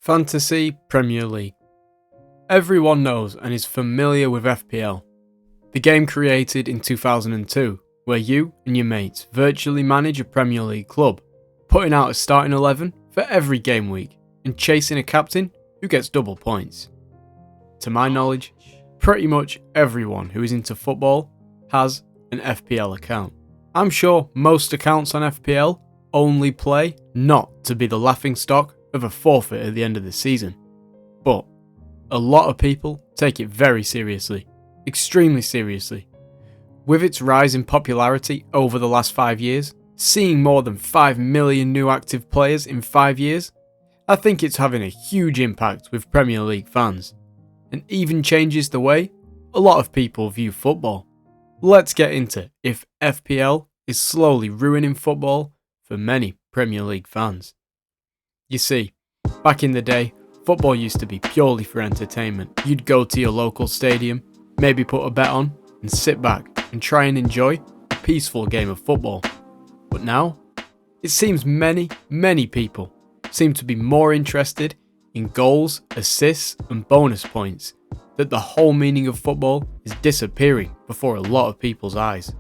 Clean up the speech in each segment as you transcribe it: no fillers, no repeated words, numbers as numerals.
Fantasy Premier League. Everyone knows and is familiar with FPL, the game created in 2002, where you and your mates virtually manage a Premier League club, putting out a starting 11 for every game week and chasing a captain who gets double points. To my knowledge, pretty much everyone who is into football has an FPL account. I'm sure most accounts on FPL only play not to be the laughingstock of a forfeit at the end of the season. But a lot of people take it very seriously, extremely seriously. With its rise in popularity over the last 5 years, seeing more than 5 million new active players in 5 years, I think it's having a huge impact with Premier League fans, and even changes the way a lot of people view football. Let's get into if FPL is slowly ruining football for many Premier League fans. You see, back in the day, football used to be purely for entertainment. You'd go to your local stadium, maybe put a bet on, and sit back and try and enjoy a peaceful game of football. But now, it seems many people seem to be more interested in goals, assists, and bonus points, that the whole meaning of football is disappearing before a lot of people's eyes.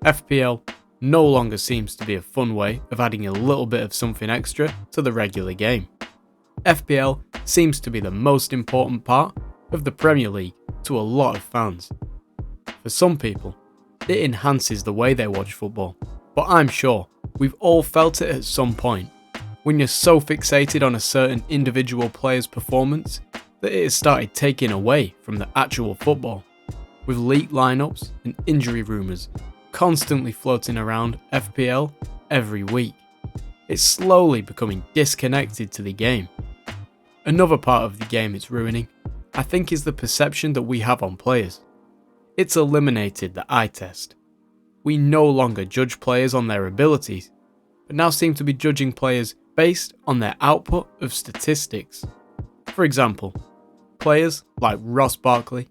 FPL no longer seems to be a fun way of adding a little bit of something extra to the regular game. FPL seems to be the most important part of the Premier League to a lot of fans. For some people, it enhances the way they watch football, but I'm sure we've all felt it at some point, when you're so fixated on a certain individual player's performance that it has started taking away from the actual football, with leaked lineups and injury rumours constantly floating around FPL every week. It's slowly becoming disconnected to the game. Another part of the game it's ruining, I think, is the perception that we have on players. It's eliminated the eye test. We no longer judge players on their abilities, but now seem to be judging players based on their output of statistics. For example, players like Ross Barkley,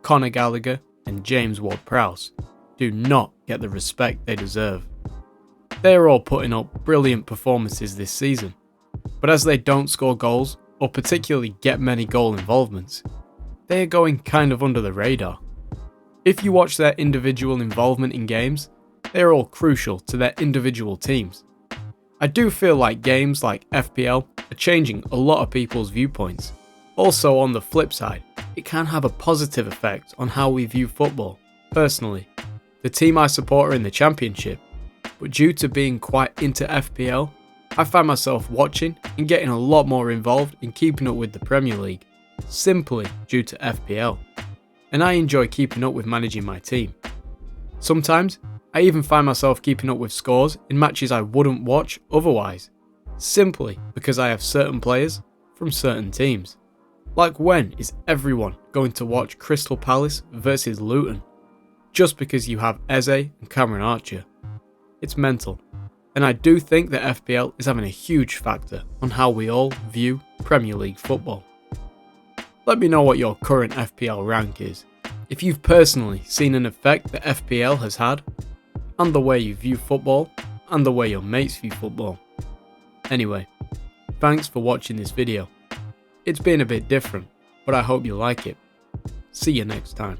Conor Gallagher, and James Ward-Prowse do not get the respect they deserve. They are all putting up brilliant performances this season, but as they don't score goals or particularly get many goal involvements, they are going kind of under the radar. If you watch their individual involvement in games, they are all crucial to their individual teams. I do feel like games like FPL are changing a lot of people's viewpoints. Also, on the flip side, it can have a positive effect on how we view football. Personally, the team I support are in the Championship, but due to being quite into FPL, I find myself watching and getting a lot more involved in keeping up with the Premier League, simply due to FPL. And I enjoy keeping up with managing my team. Sometimes, I even find myself keeping up with scores in matches I wouldn't watch otherwise, simply because I have certain players from certain teams. Like, when is everyone going to watch Crystal Palace versus Luton? Just because you have Eze and Cameron Archer. It's mental, and I do think that FPL is having a huge factor on how we all view Premier League football. Let me know what your current FPL rank is, if you've personally seen an effect that FPL has had, and the way you view football, and the way your mates view football. Anyway, thanks for watching this video. It's been a bit different, but I hope you like it. See you next time.